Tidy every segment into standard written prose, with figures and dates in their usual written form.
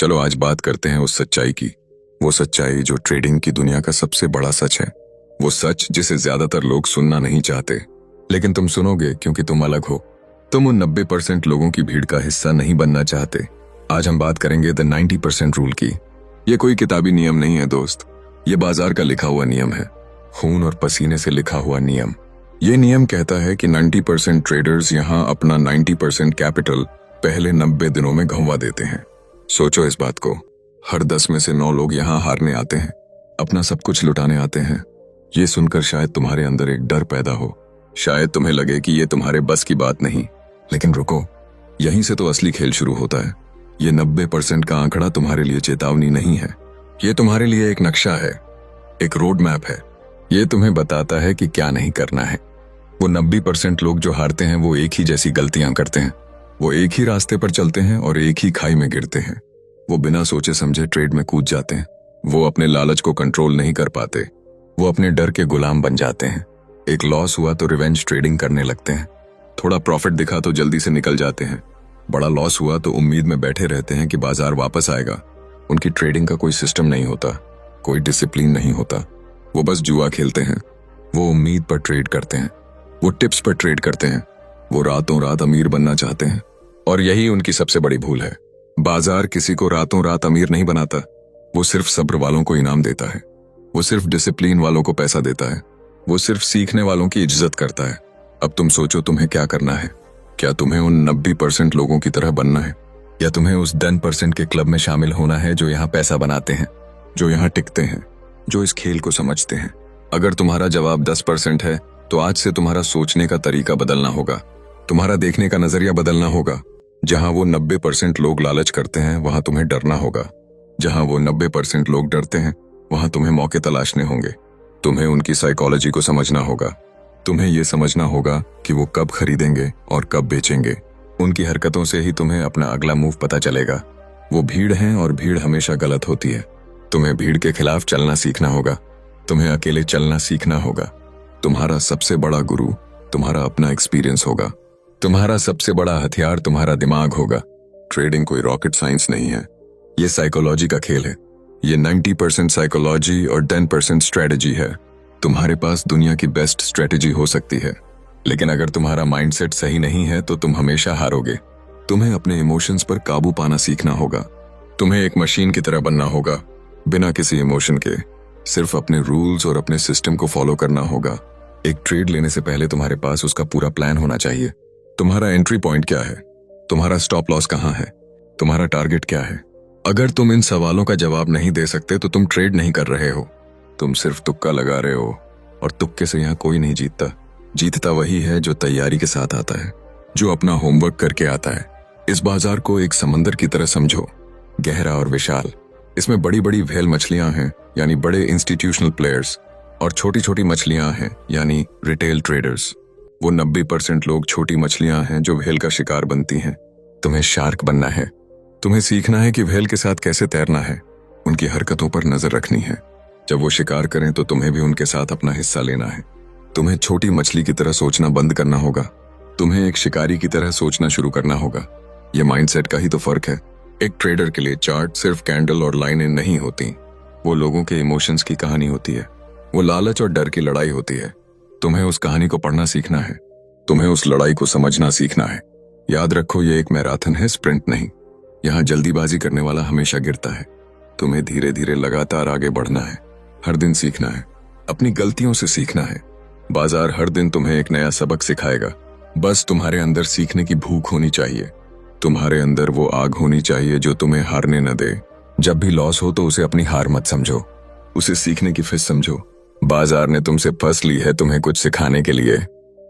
चलो आज बात करते हैं उस सच्चाई की। वो सच्चाई जो ट्रेडिंग की दुनिया का सबसे बड़ा सच है। वो सच जिसे ज्यादातर लोग सुनना नहीं चाहते, लेकिन तुम सुनोगे क्योंकि तुम अलग हो। तुम उन 90% लोगों की भीड़ का हिस्सा नहीं बनना चाहते। आज हम बात करेंगे द 90% रूल की। ये कोई किताबी नियम नहीं है दोस्त, ये बाजार का लिखा हुआ नियम है, खून और पसीने से लिखा हुआ नियम। ये नियम कहता है कि 90% ट्रेडर्स यहाँ अपना 90% कैपिटल पहले 90 दिनों में गंवा देते हैं। सोचो इस बात को, हर 10 में से 9 लोग यहाँ हारने आते हैं, अपना सब कुछ लुटाने आते हैं। ये सुनकर शायद तुम्हारे अंदर एक डर पैदा हो, शायद तुम्हें लगे कि ये तुम्हारे बस की बात नहीं। लेकिन रुको, यहीं से तो असली खेल शुरू होता है। ये 90% का आंकड़ा तुम्हारे लिए चेतावनी नहीं है, ये तुम्हारे लिए एक नक्शा है, एक रोड मैप है। ये तुम्हें बताता है कि क्या नहीं करना है। वो 90% लोग जो हारते हैं वो एक ही जैसी गलतियां करते हैं, वो एक ही रास्ते पर चलते हैं और एक ही खाई में गिरते हैं। वो बिना सोचे समझे ट्रेड में कूद जाते हैं, वो अपने लालच को कंट्रोल नहीं कर पाते, वो अपने डर के गुलाम बन जाते हैं। एक लॉस हुआ तो रिवेंज ट्रेडिंग करने लगते हैं, थोड़ा प्रॉफिट दिखा तो जल्दी से निकल जाते हैं, बड़ा लॉस हुआ तो उम्मीद में बैठे रहते हैं कि बाजार वापस आएगा। उनकी ट्रेडिंग का कोई सिस्टम नहीं होता, कोई डिसिप्लिन नहीं होता, वो बस जुआ खेलते हैं। वो उम्मीद पर ट्रेड करते हैं, वो टिप्स पर ट्रेड करते हैं, वो रातों रात अमीर बनना चाहते हैं। और यही उनकी सबसे बड़ी भूल है। बाजार किसी को रातों रात अमीर नहीं बनाता, वो सिर्फ सब्र वालों को इनाम देता है, वो सिर्फ डिसिप्लिन वालों को पैसा देता है, वो सिर्फ सीखने वालों की इज्जत करता है। अब तुम सोचो तुम्हें क्या करना है। क्या तुम्हें उन 90% लोगों की तरह बनना है, या तुम्हें उस 10% के क्लब में शामिल होना है जो यहाँ पैसा बनाते हैं, जो यहाँ टिकते हैं, जो इस खेल को समझते हैं? अगर तुम्हारा जवाब 10% है तो आज से तुम्हारा सोचने का तरीका बदलना होगा, तुम्हारा देखने का नजरिया बदलना होगा। जहां वो 90% लोग लालच करते हैं वहां तुम्हें डरना होगा, जहां वो 90% लोग डरते हैं वहां तुम्हें मौके तलाशने होंगे। तुम्हें उनकी साइकोलॉजी को समझना होगा, तुम्हें यह समझना होगा कि वो कब खरीदेंगे और कब बेचेंगे। उनकी हरकतों से ही तुम्हें अपना अगला मूव पता चलेगा। वो भीड़ है और भीड़ हमेशा गलत होती है। तुम्हें भीड़ के खिलाफ चलना सीखना होगा, तुम्हें अकेले चलना सीखना होगा। तुम्हारा सबसे बड़ा गुरु तुम्हारा अपना एक्सपीरियंस होगा, तुम्हारा सबसे बड़ा हथियार तुम्हारा दिमाग होगा। ट्रेडिंग कोई रॉकेट साइंस नहीं है, ये साइकोलॉजी का खेल है। ये 90% साइकोलॉजी और 10% स्ट्रेटजी है। तुम्हारे पास दुनिया की बेस्ट स्ट्रेटजी हो सकती है, लेकिन अगर तुम्हारा माइंडसेट सही नहीं है तो तुम हमेशा हारोगे। तुम्हें अपने इमोशंस पर काबू पाना सीखना होगा, तुम्हें एक मशीन की तरह बनना होगा, बिना किसी इमोशन के, सिर्फ अपने रूल्स और अपने सिस्टम को फॉलो करना होगा। एक ट्रेड लेने से पहले तुम्हारे पास उसका पूरा प्लान होना चाहिए। तुम्हारा एंट्री पॉइंट क्या है, तुम्हारा स्टॉप लॉस कहां है, तुम्हारा टारगेट क्या है? अगर तुम इन सवालों का जवाब नहीं दे सकते तो तुम ट्रेड नहीं कर रहे हो, तुम सिर्फ तुक्का लगा रहे हो। और तुक्के से यहाँ कोई नहीं जीतता, जीतता वही है जो तैयारी के साथ आता है, जो अपना होमवर्क करके आता है। इस बाजार को एक समंदर की तरह समझो, गहरा और विशाल। इसमें बड़ी बड़ी व्हेल मछलियां हैं, यानी बड़े इंस्टीट्यूशनल प्लेयर्स, और छोटी छोटी मछलियां हैं, यानी रिटेल ट्रेडर्स। वो 90% लोग छोटी मछलियां हैं जो व्हेल का शिकार बनती हैं। तुम्हें शार्क बनना है, तुम्हें सीखना है कि व्हेल के साथ कैसे तैरना है, उनकी हरकतों पर नजर रखनी है। जब वो शिकार करें तो तुम्हें भी उनके साथ अपना हिस्सा लेना है। तुम्हें छोटी मछली की तरह सोचना बंद करना होगा, तुम्हें एक शिकारी की तरह सोचना शुरू करना होगा। ये माइंडसेट का ही तो फर्क है। एक ट्रेडर के लिए चार्ट सिर्फ कैंडल और लाइनें नहीं होती, वो लोगों के इमोशंस की कहानी होती है, वो लालच और डर की लड़ाई होती है। तुम्हें उस कहानी को पढ़ना सीखना है, तुम्हें उस लड़ाई को समझना सीखना है। याद रखो, ये एक मैराथन है, स्प्रिंट नहीं। यहाँ जल्दीबाजी करने वाला हमेशा गिरता है। तुम्हें धीरे धीरे लगातार आगे बढ़ना है, हर दिन सीखना है, अपनी गलतियों से सीखना है। बाजार हर दिन तुम्हें एक नया सबक सिखाएगा, बस तुम्हारे अंदर सीखने की भूख होनी चाहिए। तुम्हारे अंदर वो आग होनी चाहिए जो तुम्हें हारने न दे। जब भी लॉस हो तो उसे अपनी हार मत समझो, उसे सीखने की फिस समझो। बाजार ने तुमसे फंस ली है तुम्हें कुछ सिखाने के लिए।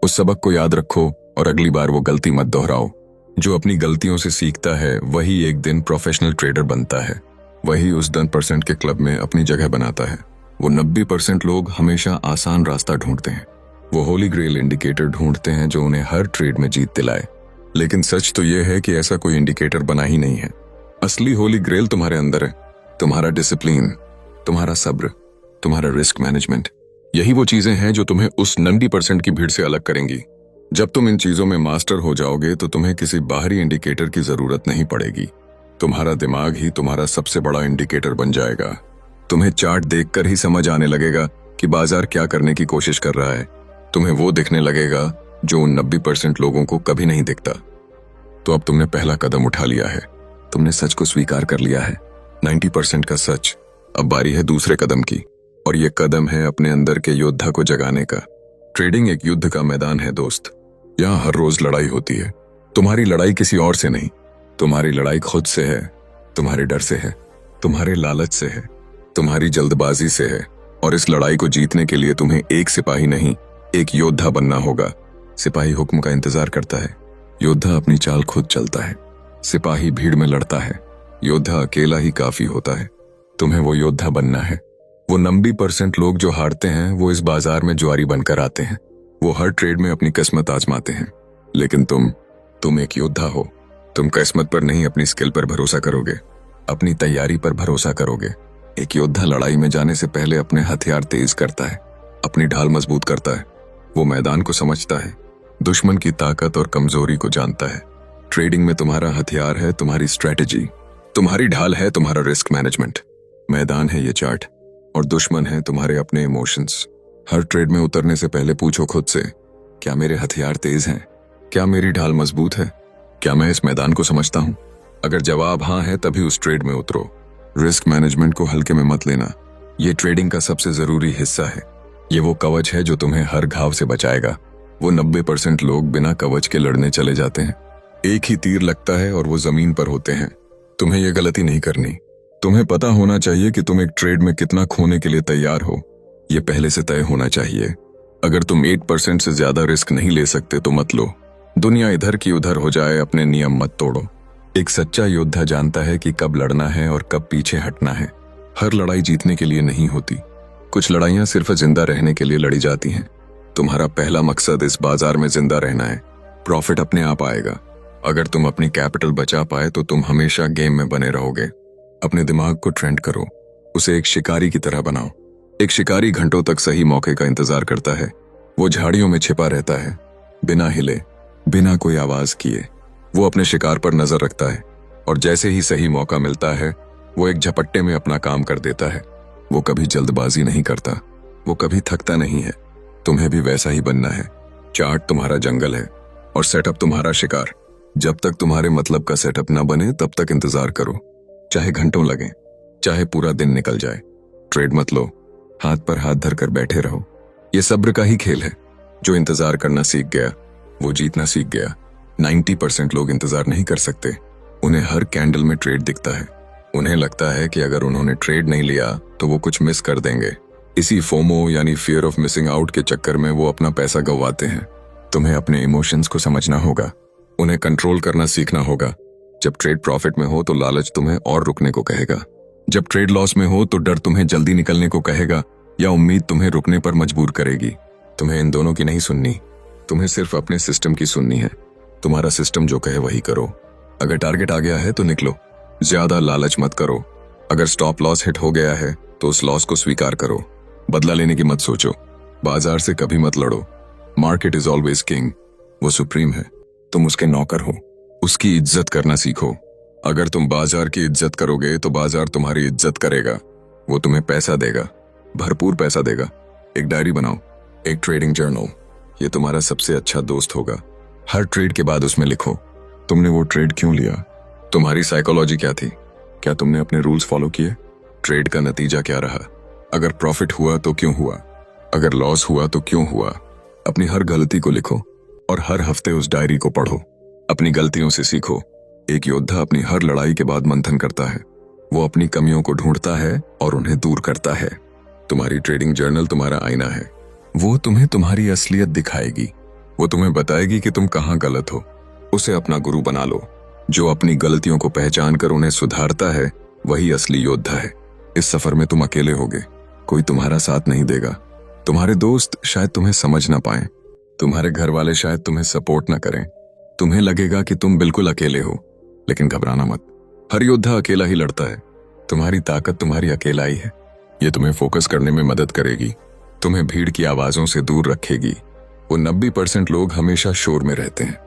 उस सबक को याद रखो और अगली बार वो गलती मत दोहराओ। जो अपनी गलतियों से सीखता है वही एक दिन प्रोफेशनल ट्रेडर बनता है, वही उस 10% के क्लब में अपनी जगह बनाता है। वो 90% लोग हमेशा आसान रास्ता ढूंढते हैं, वो होली ग्रेल इंडिकेटर ढूंढते हैं जो उन्हें हर ट्रेड में जीत दिलाए। लेकिन सच तो यह है कि ऐसा कोई इंडिकेटर बना ही नहीं है। असली होली ग्रेल तुम्हारे अंदर है, तुम्हारा डिसिप्लिन, तुम्हारा सब्र, तुम्हारा रिस्क मैनेजमेंट। यही वो चीजें हैं जो तुम्हें उस 90% की भीड़ से अलग करेंगी। जब तुम इन चीजों में मास्टर हो जाओगे तो तुम्हें किसी बाहरी इंडिकेटर की जरूरत नहीं पड़ेगी। तुम्हारा दिमाग ही तुम्हारा सबसे बड़ा इंडिकेटर बन जाएगा। तुम्हें चार्ट देखकर ही समझ आने लगेगा कि बाजार क्या करने की कोशिश कर रहा है। तुम्हें वो दिखने लगेगा जो उन 90% लोगों को कभी नहीं दिखता। तो अब तुमने पहला कदम उठा लिया है, तुमने सच को स्वीकार कर लिया है, 90% का सच। अब बारी है दूसरे कदम की, और ये कदम है अपने अंदर के योद्धा को जगाने का। ट्रेडिंग एक युद्ध का मैदान है दोस्त। यहाँ हर रोज लड़ाई होती है। तुम्हारी लड़ाई किसी और से नहीं, तुम्हारी लड़ाई खुद से है, तुम्हारे डर से है, तुम्हारे लालच से है, तुम्हारी जल्दबाजी से है। और इस लड़ाई को जीतने के लिए तुम्हें एक सिपाही नहीं, एक योद्धा बनना होगा। सिपाही हुक्म का इंतजार करता है, योद्धा अपनी चाल खुद चलता है। सिपाही भीड़ में लड़ता है, योद्धा अकेला ही काफी होता है। तुम्हें वो योद्धा बनना है। वो 90% लोग जो हारते हैं वो इस बाजार में जुआरी बनकर आते हैं। वो हर ट्रेड में अपनी किस्मत आजमाते हैं, लेकिन तुम एक योद्धा हो। तुम किस्मत पर नहीं, अपनी स्किल पर भरोसा करोगे, अपनी तैयारी पर भरोसा करोगे। एक योद्धा लड़ाई में जाने से पहले अपने हथियार तेज करता है, अपनी ढाल मजबूत करता है। वो मैदान को समझता है, दुश्मन की ताकत और कमजोरी को जानता है। ट्रेडिंग में तुम्हारा हथियार है तुम्हारी स्ट्रेटेजी, तुम्हारी ढाल है तुम्हारा रिस्क मैनेजमेंट। मैदान है ये चार्ट, और दुश्मन है तुम्हारे अपने इमोशंस। हर ट्रेड में उतरने से पहले पूछो खुद से, क्या मेरे हथियार तेज हैं? क्या मेरी ढाल मजबूत है? क्या मैं इस मैदान को समझता हूं? अगर जवाब हाँ है, तभी उस ट्रेड में उतरो। रिस्क मैनेजमेंट को हल्के में मत लेना, ये ट्रेडिंग का सबसे जरूरी हिस्सा है। ये वो कवच है जो तुम्हें हर घाव से बचाएगा। वो 90% लोग बिना कवच के लड़ने चले जाते हैं। एक ही तीर लगता है और वो जमीन पर होते हैं। तुम्हें ये गलती नहीं करनी। तुम्हें पता होना चाहिए कि तुम एक ट्रेड में कितना खोने के लिए तैयार हो। ये पहले से तय होना चाहिए। अगर तुम 8% से ज्यादा रिस्क नहीं ले सकते तो मत लो। दुनिया इधर की उधर हो जाए, अपने नियम मत तोड़ो। एक सच्चा योद्धा जानता है कि कब लड़ना है और कब पीछे हटना है। हर लड़ाई जीतने के लिए नहीं होती, कुछ लड़ाइयां सिर्फ जिंदा रहने के लिए लड़ी जाती हैं। तुम्हारा पहला मकसद इस बाजार में जिंदा रहना है। प्रॉफिट अपने आप आएगा। अगर तुम अपनी कैपिटल बचा पाए तो तुम हमेशा गेम में बने रहोगे। अपने दिमाग को ट्रेंड करो, उसे एक शिकारी की तरह बनाओ। एक शिकारी घंटों तक सही मौके का इंतजार करता है। वो झाड़ियों में छिपा रहता है, बिना हिले, बिना कोई आवाज किए। वो अपने शिकार पर नजर रखता है, और जैसे ही सही मौका मिलता है वो एक झपट्टे में अपना काम कर देता है। वो कभी जल्दबाजी नहीं करता, वो कभी थकता नहीं है। तुम्हें भी वैसा ही बनना है। चार्ट तुम्हारा जंगल है और सेटअप तुम्हारा शिकार। जब तक तुम्हारे मतलब का सेटअप न बने तब तक इंतजार करो, चाहे घंटों लगे, चाहे पूरा दिन निकल जाए। ट्रेड मत लो, हाथ पर हाथ धरकर बैठे रहो। ये सब्र का ही खेल है। जो इंतजार करना सीख गया वो जीतना सीख गया। 90% लोग इंतजार नहीं कर सकते। उन्हें हर कैंडल में ट्रेड दिखता है। उन्हें लगता है कि अगर उन्होंने ट्रेड नहीं लिया तो वो कुछ मिस कर देंगे। इसी फोमो यानी फियर ऑफ मिसिंग आउट के चक्कर में वो अपना पैसा गंवाते हैं। तुम्हें अपने इमोशंस को समझना होगा, उन्हें कंट्रोल करना सीखना होगा। जब ट्रेड प्रॉफिट में हो तो लालच तुम्हें और रुकने को कहेगा। जब ट्रेड लॉस में हो तो डर तुम्हें जल्दी निकलने को कहेगा, या उम्मीद तुम्हें रुकने पर मजबूर करेगी। तुम्हें इन दोनों की नहीं सुननी, तुम्हें सिर्फ अपने सिस्टम की सुननी है। तुम्हारा सिस्टम जो कहे वही करो। अगर टारगेट आ गया है तो निकलो, ज्यादा लालच मत करो। अगर स्टॉप लॉस हिट हो गया है तो उस लॉस को स्वीकार करो। बदला लेने की मत सोचो, बाजार से कभी मत लड़ो। मार्केट इज ऑलवेज किंग, वो सुप्रीम है, तुम उसके नौकर हो। उसकी इज्जत करना सीखो। अगर तुम बाजार की इज्जत करोगे तो बाजार तुम्हारी इज्जत करेगा। वो तुम्हें पैसा देगा, भरपूर पैसा देगा। एक डायरी बनाओ, एक ट्रेडिंग जर्नल, ये तुम्हारा सबसे अच्छा दोस्त होगा। हर ट्रेड के बाद उसमें लिखो, तुमने वो ट्रेड क्यों लिया, तुम्हारी साइकोलॉजी क्या थी, क्या तुमने अपने रूल्स फॉलो किए, ट्रेड का नतीजा क्या रहा, अगर प्रॉफिट हुआ तो क्यों हुआ, अगर लॉस हुआ तो क्यों हुआ। अपनी हर गलती को लिखो और हर हफ्ते उस डायरी को पढ़ो। अपनी गलतियों से सीखो। एक योद्धा अपनी हर लड़ाई के बाद मंथन करता है। वो अपनी कमियों को ढूंढता है और उन्हें दूर करता है। तुम्हारी ट्रेडिंग जर्नल तुम्हारा आईना है। वो तुम्हें तुम्हारी असलियत दिखाएगी। वो तुम्हें बताएगी कि तुम कहाँ गलत हो। उसे अपना गुरु बना लो। जो अपनी गलतियों को पहचान कर उन्हें सुधारता है वही असली योद्धा है। इस सफर में तुम अकेले होगे, कोई तुम्हारा साथ नहीं देगा। तुम्हारे दोस्त शायद तुम्हें समझ ना पाएं, तुम्हारे घर वाले शायद तुम्हें सपोर्ट ना करें। तुम्हें लगेगा कि तुम बिल्कुल अकेले हो, लेकिन घबराना मत। हर योद्धा अकेला ही लड़ता है। तुम्हारी ताकत तुम्हारी अकेलाई है। ये तुम्हें फोकस करने में मदद करेगी, तुम्हें भीड़ की आवाजों से दूर रखेगी। वो 90% लोग हमेशा शोर में रहते हैं।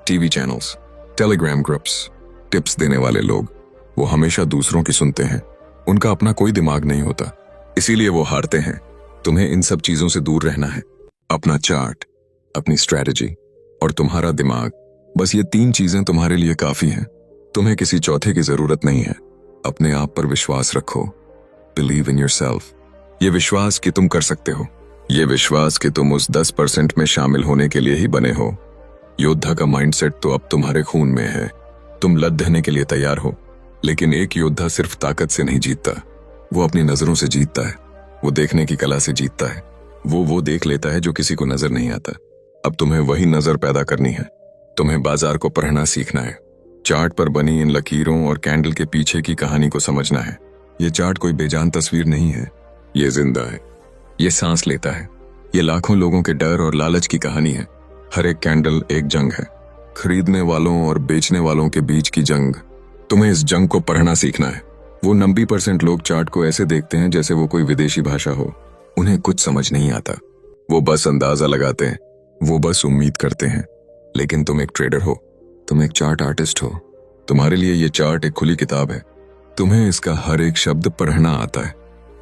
TV channels, Telegram groups, tips देने वाले लोग, वो हमेशा दूसरों की सुनते हैं, उनका अपना कोई दिमाग नहीं होता, इसीलिए वो हारते हैं। तुम्हें इन सब चीजों से दूर रहना है। अपना चार्ट, अपनी स्ट्रैटेजी और तुम्हारा दिमाग, बस ये 3 चीजें तुम्हारे लिए काफी हैं। तुम्हें किसी चौथे की जरूरत नहीं है। अपने आप पर विश्वास रखो। Believe in yourself. ये विश्वास कि तुम कर सकते हो, ये विश्वास कि तुम उस 10% में शामिल होने के लिए ही बने हो। योद्धा का माइंडसेट तो अब तुम्हारे खून में है। तुम लड़ने के लिए तैयार हो, लेकिन एक योद्धा सिर्फ ताकत से नहीं जीतता, वो अपनी नजरों से जीतता है। वो देखने की कला से जीतता है। वो देख लेता है जो किसी को नजर नहीं आता। अब तुम्हें वही नजर पैदा करनी है। तुम्हें बाजार को पढ़ना सीखना है। चार्ट पर बनी इन लकीरों और कैंडल के पीछे की कहानी को समझना है। ये चार्ट कोई बेजान तस्वीर नहीं है, ये जिंदा है, ये सांस लेता है। ये लाखों लोगों के डर और लालच की कहानी है। हर एक कैंडल एक जंग है, खरीदने वालों और बेचने वालों के बीच की जंग। तुम्हें इस जंग को पढ़ना सीखना है। वो 90% लोग चार्ट को ऐसे देखते हैं जैसे वो कोई विदेशी भाषा हो। उन्हें कुछ समझ नहीं आता। वो बस अंदाजा लगाते हैं, वो बस उम्मीद करते हैं। लेकिन तुम एक ट्रेडर हो, तुम एक चार्ट आर्टिस्ट हो। तुम्हारे लिए ये चार्ट एक खुली किताब है। तुम्हें इसका हर एक शब्द पढ़ना आता है।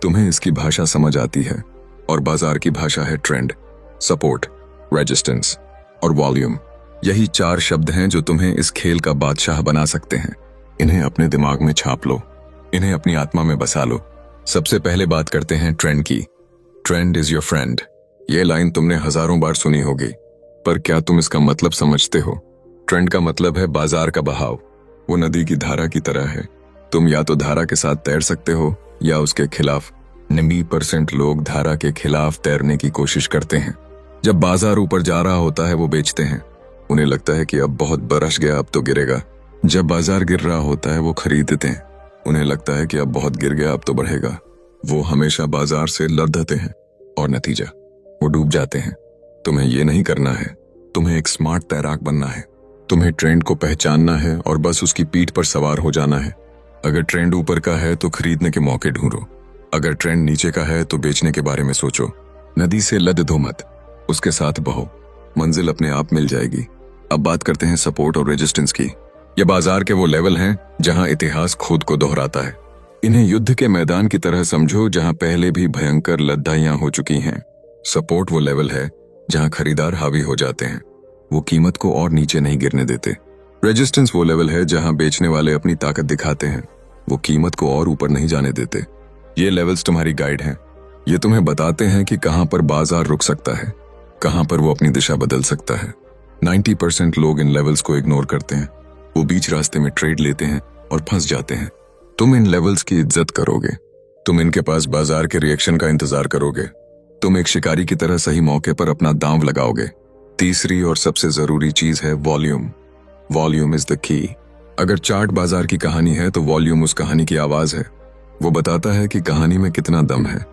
तुम्हें इसकी भाषा समझ आती है, और बाजार की भाषा है ट्रेंड, सपोर्ट, रेजिस्टेंस और वॉल्यूम। यही 4 शब्द हैं जो तुम्हें इस खेल का बादशाह बना सकते हैं। इन्हें अपने दिमाग में छाप लो, इन्हें अपनी आत्मा में बसा लो। सबसे पहले बात करते हैं ट्रेंड की। Trend is your friend. ये लाइन तुमने हजारों बार सुनी होगी, पर क्या तुम इसका मतलब समझते हो? ट्रेंड का मतलब है बाजार का बहाव। वो नदी की धारा की तरह है। तुम या तो धारा के साथ तैर सकते हो या उसके खिलाफ। 90% लोग धारा के खिलाफ तैरने की कोशिश करते हैं। जब बाजार ऊपर जा रहा होता है वो बेचते हैं। उन्हें लगता है कि अब बहुत बरस गया, अब तो गिरेगा। जब बाजार गिर रहा होता है वो खरीदते हैं। उन्हें लगता है कि अब बहुत गिर गया, अब तो बढ़ेगा। वो हमेशा बाजार से लड़ते हैं और नतीजा वो डूब जाते हैं। तुम्हें ये नहीं करना है। तुम्हें एक स्मार्ट तैराक बनना है। तुम्हें ट्रेंड को पहचानना है और बस उसकी पीठ पर सवार हो जाना है। अगर ट्रेंड ऊपर का है तो खरीदने के मौके ढूंढो। अगर ट्रेंड नीचे का है तो बेचने के बारे में सोचो। नदी से लद दो मत, उसके साथ बहो। मंजिल अपने आप मिल जाएगी। अब बात करते हैं सपोर्ट और रेजिस्टेंस की। ये बाजार के वो लेवल हैं जहां इतिहास खुद को दोहराता है। इन्हें युद्ध के मैदान की तरह समझो जहां पहले भी भयंकर लड़ाइयां हो चुकी हैं। सपोर्ट वो लेवल है जहां खरीदार हावी हो जाते हैं, वो कीमत को और नीचे नहीं गिरने देते। रेजिस्टेंस वो लेवल है जहां बेचने वाले अपनी ताकत दिखाते हैं, वो कीमत को और ऊपर नहीं जाने देते। ये लेवल्स तुम्हारी गाइड हैं। ये तुम्हें बताते हैं कि कहां पर बाजार रुक सकता है, कहां पर वो अपनी दिशा बदल सकता है। 90% लोग इन लेवल्स को इग्नोर करते हैं। वो बीच रास्ते में ट्रेड लेते हैं और फंस जाते हैं। तुम इन लेवल्स की इज्जत करोगे। तुम इनके पास बाजार के रिएक्शन का इंतजार करोगे। तुम एक शिकारी की तरह सही मौके पर अपना दांव लगाओगे। तीसरी और सबसे जरूरी चीज है वॉल्यूम। वॉल्यूम इज द की। अगर चार्ट बाजार की कहानी है तो वॉल्यूम उस कहानी की आवाज है। वो बताता है कि कहानी में कितना दम है।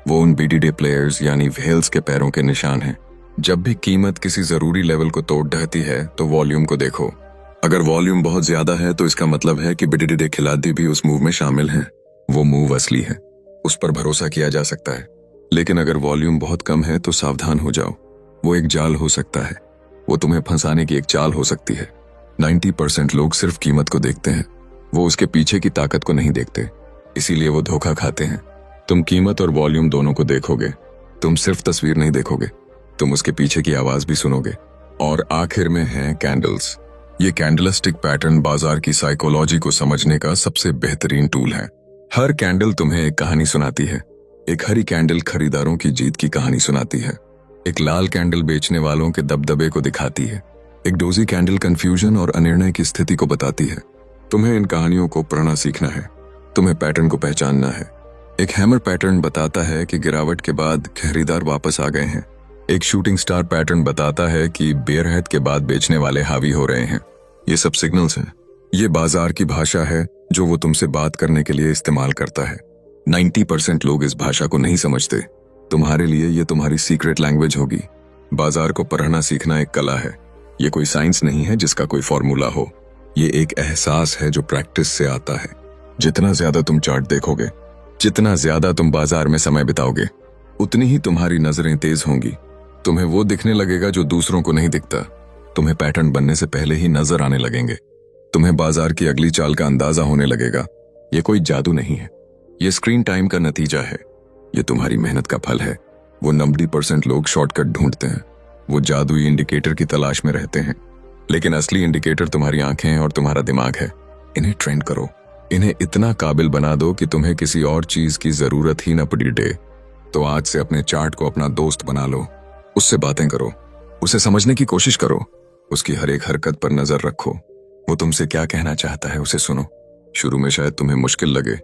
वो उन बीडीडे प्लेयर्स यानी व्हेल्स के पैरों के निशान हैं। जब भी कीमत किसी जरूरी लेवल को तोड़ ढहती है तो वॉल्यूम को देखो। अगर वॉल्यूम बहुत ज्यादा है तो इसका मतलब है कि बीडीडे खिलाड़ी भी उस मूव में शामिल हैं। वो मूव असली है, उस पर भरोसा किया जा सकता है। लेकिन अगर वॉल्यूम बहुत कम है तो सावधान हो जाओ। वो एक जाल हो सकता है। वो तुम्हें फंसाने की एक चाल हो सकती है। 90% लोग सिर्फ कीमत को देखते हैं, वो उसके पीछे की ताकत को नहीं देखते। इसीलिए वो धोखा खाते हैं। तुम कीमत और वॉल्यूम दोनों को देखोगे। तुम सिर्फ तस्वीर नहीं देखोगे, तुम उसके पीछे की आवाज भी सुनोगे। और आखिर में है कैंडल्स। ये कैंडलस्टिक पैटर्न बाजार की साइकोलॉजी को समझने का सबसे बेहतरीन टूल है। हर कैंडल तुम्हें एक कहानी सुनाती है। एक हरी कैंडल खरीदारों की जीत की कहानी सुनाती है। एक लाल कैंडल बेचने वालों के दबदबे को दिखाती है। एक डोजी कैंडल कंफ्यूजन और अनिर्णय की स्थिति को बताती है। तुम्हें इन कहानियों को पढ़ना सीखना है। तुम्हें पैटर्न को पहचानना है। एक हैमर पैटर्न बताता है कि गिरावट के बाद खरीदार वापस आ गए हैं। एक शूटिंग स्टार पैटर्न बताता है कि बेरहद के बाद बेचने वाले हावी हो रहे हैं। ये सब सिग्नल्स हैं। ये बाजार की भाषा है जो वो तुमसे बात करने के लिए इस्तेमाल करता है। 90% लोग इस भाषा को नहीं समझते। तुम्हारे लिए ये तुम्हारी सीक्रेट लैंग्वेज होगी। बाजार को पढ़ना सीखना एक कला है। ये कोई साइंस नहीं है जिसका कोई फॉर्मूला हो। ये एक एहसास है जो प्रैक्टिस से आता है। जितना ज्यादा तुम चार्ट देखोगे, जितना ज्यादा तुम बाजार में समय बिताओगे, उतनी ही तुम्हारी नजरें तेज होंगी। तुम्हें वो दिखने लगेगा जो दूसरों को नहीं दिखता। तुम्हें पैटर्न बनने से पहले ही नजर आने लगेंगे। तुम्हें बाजार की अगली चाल का अंदाजा होने लगेगा। ये कोई जादू नहीं है, ये स्क्रीन टाइम का नतीजा है। ये तुम्हारी मेहनत का फल है। वो 90% लोग शॉर्टकट ढूंढते हैं, वो जादुई इंडिकेटर की तलाश में रहते हैं, लेकिन असली इंडिकेटर तुम्हारी आंखें और तुम्हारा दिमाग है। इन्हें ट्रेंड करो, इन्हें इतना काबिल बना दो कि तुम्हें किसी और चीज की जरूरत ही न पड़ी डे। तो आज से अपने चार्ट को अपना दोस्त बना लो, उससे बातें करो, उसे समझने की कोशिश करो, उसकी हर एक हरकत पर नजर रखो। वो तुमसे क्या कहना चाहता है उसे सुनो। शुरू में शायद तुम्हें मुश्किल लगे,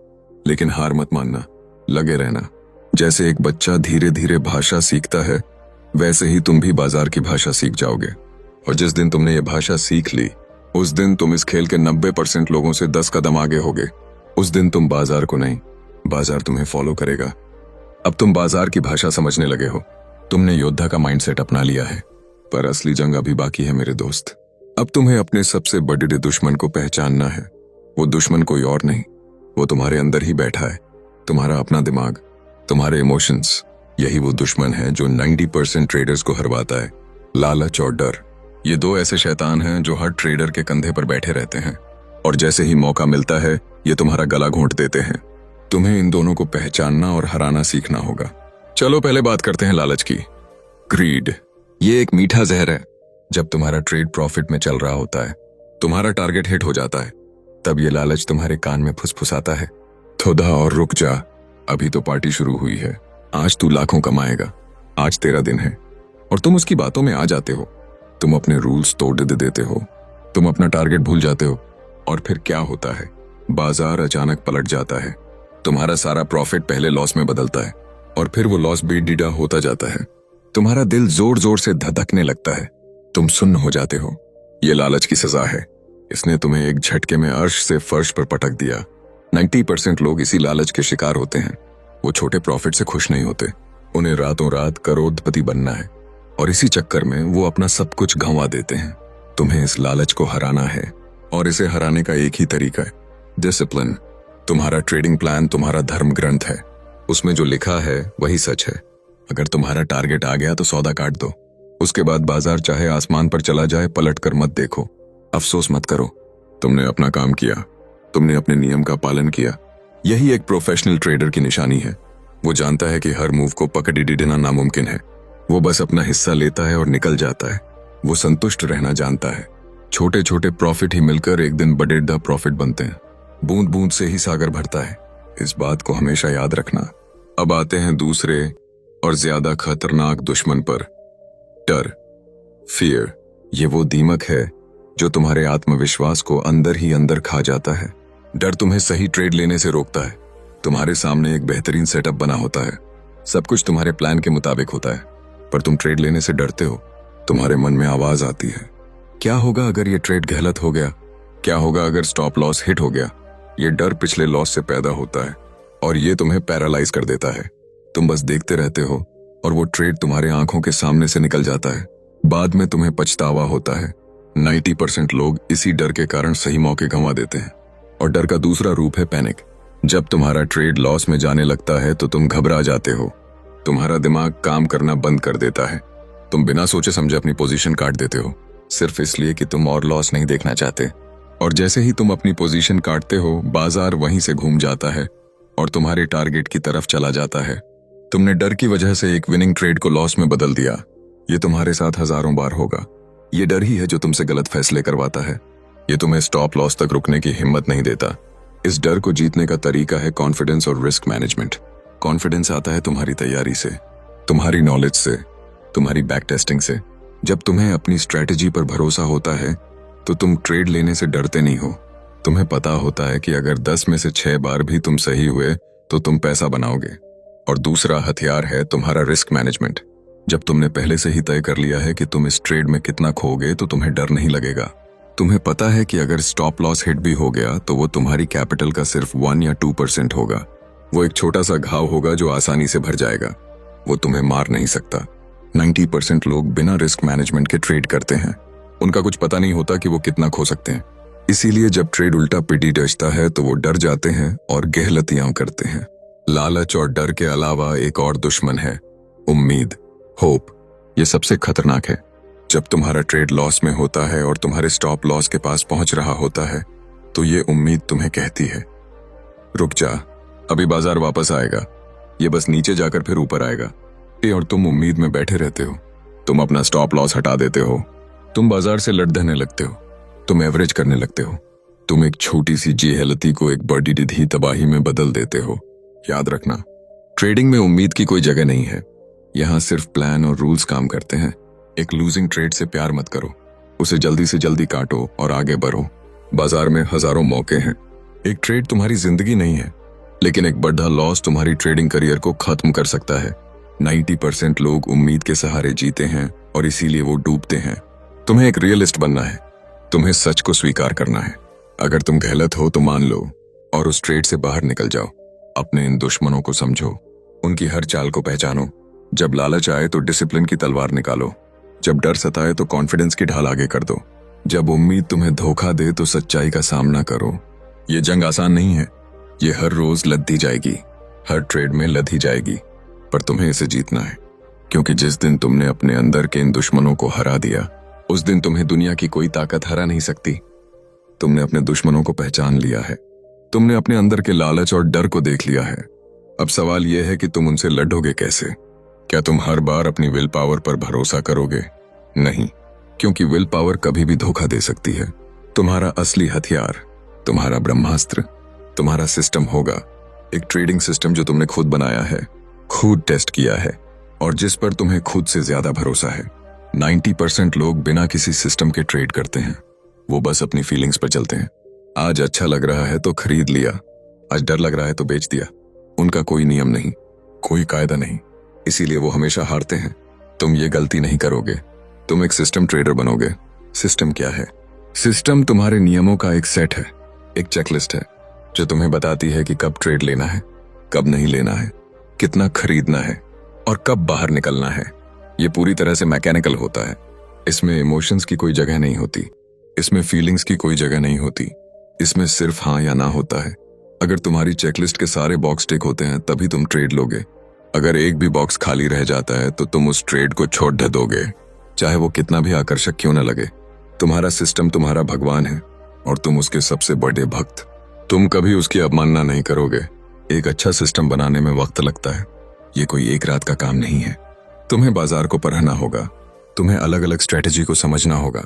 लेकिन हार मत मानना, लगे रहना। जैसे एक बच्चा धीरे धीरे भाषा सीखता है, वैसे ही तुम भी बाजार की भाषा सीख जाओगे। और जिस दिन तुमने ये भाषा सीख ली, उस दिन तुम इस खेल के 90% लोगों से 10 कदम आगे होगे। उस दिन तुम बाजार को नहीं, बाजार तुम्हें फॉलो करेगा। अब तुम बाजार की भाषा समझने लगे हो, तुमने योद्धा का माइंडसेट अपना लिया है, पर असली जंग अभी बाकी है मेरे दोस्त। अब तुम्हें अपने सबसे बड़े दुश्मन को पहचानना है। वो दुश्मन कोई और नहीं, वो तुम्हारे अंदर ही बैठा है, तुम्हारा अपना दिमाग, तुम्हारे इमोशंस। यही वो दुश्मन है जो 90% ट्रेडर्स को हरवाता है। लालच और डर, ये दो ऐसे शैतान हैं जो हर ट्रेडर के कंधे पर बैठे रहते हैं, और जैसे ही मौका मिलता है ये तुम्हारा गला घोंट देते हैं। तुम्हें इन दोनों को पहचानना और हराना सीखना होगा। चलो पहले बात करते हैं लालच की। ग्रीड, ये एक मीठा जहर है। जब तुम्हारा ट्रेड प्रॉफिट में चल रहा होता है, तुम्हारा टारगेट हिट हो जाता है, तब ये लालच तुम्हारे कान में फुसफुसाता है, थोड़ा और रुक जा, अभी तो पार्टी शुरू हुई है, आज तू लाखों कमाएगा, आज तेरा दिन है। और तुम उसकी बातों में आ जाते हो, तुम अपने रूल्स तोड़ देते हो, तुम अपना टारगेट भूल जाते हो। और फिर क्या होता है, बाजार अचानक पलट जाता है, तुम्हारा सारा प्रॉफिट पहले लॉस में बदलता है, और फिर वो लॉस बेडीडा होता जाता है। तुम्हारा दिल जोर जोर से धधकने लगता है, तुम सुन्न हो जाते हो। ये लालच की सजा है, इसने तुम्हें एक झटके में अर्श से फर्श पर पटक दिया। 90% लोग इसी लालच के शिकार होते हैं। वो छोटे प्रॉफिट से खुश नहीं होते, उन्हें रातों रात करोड़पति बनना है, और इसी चक्कर में वो अपना सब कुछ गंवा देते हैं। तुम्हें इस लालच को हराना है, और इसे हराने का एक ही तरीका है, डिसिप्लिन। तुम्हारा ट्रेडिंग प्लान तुम्हारा धर्म ग्रंथ है, उसमें जो लिखा है वही सच है। अगर तुम्हारा टारगेट आ गया तो सौदा काट दो, उसके बाद बाजार चाहे आसमान पर चला जाए, पलट कर मत देखो, अफसोस मत करो। तुमने अपना काम किया, तुमने अपने नियम का पालन किया। यही एक प्रोफेशनल ट्रेडर की निशानी है। वो जानता है कि हर मूव को पकड़ी देना नामुमकिन है, वो बस अपना हिस्सा लेता है और निकल जाता है। वो संतुष्ट रहना जानता है। छोटे छोटे प्रॉफिट ही मिलकर एक दिन बड़े प्रॉफिट बनते हैं। बूंद बूंद से ही सागर भरता है, इस बात को हमेशा याद रखना। अब आते हैं दूसरे और ज्यादा खतरनाक दुश्मन पर, डर, फियर। ये वो दीमक है जो तुम्हारे आत्मविश्वास को अंदर ही अंदर खा जाता है। डर तुम्हें सही ट्रेड लेने से रोकता है। तुम्हारे सामने एक बेहतरीन सेटअप बना होता है, सब कुछ तुम्हारे प्लान के मुताबिक होता है, पर तुम ट्रेड लेने से डरते हो। तुम्हारे मन में आवाज आती है, क्या होगा अगर ये ट्रेड गलत हो गया, क्या होगा अगर स्टॉप लॉस हिट हो गया। ये डर पिछले लॉस से पैदा होता है, और ये तुम्हें पैरालाइज कर देता है। तुम बस देखते रहते हो, और वो ट्रेड तुम्हारे आंखों के सामने से निकल जाता है। बाद में तुम्हें पछतावा होता है। 90% लोग इसी डर के कारण सही मौके गंवा देते हैं। और डर का दूसरा रूप है पैनिक। जब तुम्हारा ट्रेड लॉस में जाने लगता है तो तुम घबरा जाते हो, तुम्हारा दिमाग काम करना बंद कर देता है। तुम बिना सोचे समझे अपनी पोजीशन काट देते हो, सिर्फ इसलिए कि तुम और लॉस नहीं देखना चाहते। और जैसे ही तुम अपनी पोजीशन काटते हो, बाजार वहीं से घूम जाता है और तुम्हारे टारगेट की तरफ चला जाता है। तुमने डर की वजह से एक विनिंग ट्रेड को लॉस में बदल दिया। ये तुम्हारे साथ हजारों बार होगा। ये डर ही है जो तुमसे गलत फैसले करवाता है। ये तुम्हें स्टॉप लॉस तक रुकने की हिम्मत नहीं देता। इस डर को जीतने का तरीका है कॉन्फिडेंस और रिस्क मैनेजमेंट। कॉन्फिडेंस आता है तुम्हारी तैयारी से, तुम्हारी नॉलेज से, तुम्हारी बैक टेस्टिंग से। जब तुम्हें अपनी स्ट्रेटेजी पर भरोसा होता है तो तुम ट्रेड लेने से डरते नहीं हो। तुम्हें पता होता है कि अगर 10 में से 6 बार भी तुम सही हुए तो तुम पैसा बनाओगे। और दूसरा हथियार है तुम्हारा रिस्क मैनेजमेंट। जब तुमने पहले से ही तय कर लिया है कि तुम इस ट्रेड में कितना खोगे तो तुम्हें डर नहीं लगेगा। तुम्हें पता है कि अगर स्टॉप लॉस हिट भी हो गया तो वो तुम्हारी कैपिटल का सिर्फ 1 या 2% होगा। वो एक छोटा सा घाव होगा जो आसानी से भर जाएगा, वो तुम्हें मार नहीं सकता। 90% लोग बिना रिस्क मैनेजमेंट के ट्रेड करते हैं। उनका कुछ पता नहीं होता कि वो कितना खो सकते हैं। इसीलिए जब ट्रेड उल्टा पिटी डचता है तो वो डर जाते हैं और गहलतियां करते हैं। लालच और डर के अलावा एक और दुश्मन है, उम्मीद, होप। ये सबसे खतरनाक है। जब तुम्हारा ट्रेड लॉस में होता है और तुम्हारे स्टॉप लॉस के पास पहुंच रहा होता है, तो ये उम्मीद तुम्हें कहती है, रुक जा, अभी बाजार वापस आएगा, ये बस नीचे जाकर फिर ऊपर आएगा। और तुम उम्मीद में बैठे रहते हो। तुम अपना स्टॉप लॉस हटा देते हो, तुम बाजार से लड़ धरने लगते हो, तुम एवरेज करने लगते हो, तुम एक छोटी सी जेहलती को एक बड़ी रिधी तबाही में बदल देते हो। याद रखना, ट्रेडिंग में उम्मीद की कोई जगह नहीं है। यहाँ सिर्फ प्लान और रूल्स काम करते हैं। एक लूजिंग ट्रेड से प्यार मत करो, उसे जल्दी से जल्दी काटो और आगे बढ़ो। बाजार में हजारों मौके हैं। एक ट्रेड तुम्हारी जिंदगी नहीं है, लेकिन एक बड़ा लॉस तुम्हारी ट्रेडिंग करियर को खत्म कर सकता है। 90% लोग उम्मीद के सहारे जीते हैं और इसीलिए वो डूबते हैं। तुम्हें एक रियलिस्ट बनना है, तुम्हें सच को स्वीकार करना है। अगर तुम गलत हो तो मान लो और उस ट्रेड से बाहर निकल जाओ। अपने इन दुश्मनों को समझो, उनकी हर चाल को पहचानो। जब लालच आए तो डिसिप्लिन की तलवार निकालो, जब डर सताए तो कॉन्फिडेंस की ढाल आगे कर दो, जब उम्मीद तुम्हें धोखा दे तो सच्चाई का सामना करो। ये जंग आसान नहीं है, ये हर रोज लद्दी जाएगी, हर ट्रेड में लदी जाएगी, पर तुम्हें इसे जीतना है। क्योंकि जिस दिन तुमने अपने अंदर के इन दुश्मनों को हरा दिया, उस दिन तुम्हें दुनिया की कोई ताकत हरा नहीं सकती। तुमने अपने दुश्मनों को पहचान लिया है, तुमने अपने अंदर के लालच और डर को देख लिया है। अब सवाल यह है कि तुम उनसे लड़ोगे कैसे। क्या तुम हर बार अपनी विल पावर पर भरोसा करोगे? नहीं, क्योंकि विल पावर कभी भी धोखा दे सकती है। तुम्हारा असली हथियार, तुम्हारा ब्रह्मास्त्र, तुम्हारा सिस्टम होगा। एक ट्रेडिंग सिस्टम जो तुमने खुद बनाया है, खुद टेस्ट किया है और जिस पर तुम्हें खुद से ज्यादा भरोसा है। 90% लोग बिना किसी सिस्टम के ट्रेड करते हैं। वो बस अपनी फीलिंग्स पर चलते हैं। आज अच्छा लग रहा है तो खरीद लिया, आज डर लग रहा है तो बेच दिया। उनका कोई नियम नहीं, कोई कायदा नहीं, इसीलिए वो हमेशा हारते हैं। तुम ये गलती नहीं करोगे, तुम एक सिस्टम ट्रेडर बनोगे। सिस्टम क्या है? सिस्टम तुम्हारे नियमों का एक सेट है, एक चेकलिस्ट है जो तुम्हें बताती है कि कब ट्रेड लेना है, कब नहीं लेना है, कितना खरीदना है और कब बाहर निकलना है। ये पूरी तरह से मैकेनिकल होता है। इसमें इमोशंस की कोई जगह नहीं होती, इसमें फीलिंग्स की कोई जगह नहीं होती, इसमें सिर्फ हाँ या ना होता है। अगर तुम्हारी चेकलिस्ट के सारे बॉक्स टिक होते हैं तभी तुम ट्रेड लोगे। अगर एक भी बॉक्स खाली रह जाता है तो तुम उस ट्रेड को छोड़ दोगे, चाहे वो कितना भी आकर्षक क्यों न लगे। तुम्हारा सिस्टम तुम्हारा भगवान है और तुम उसके सबसे बड़े भक्त। तुम कभी उसकी अवमानना नहीं करोगे। एक अच्छा सिस्टम बनाने में वक्त लगता है, ये कोई एक रात का काम नहीं है। तुम्हें बाजार को पढ़ना होगा, तुम्हें अलग अलग स्ट्रेटेजी को समझना होगा,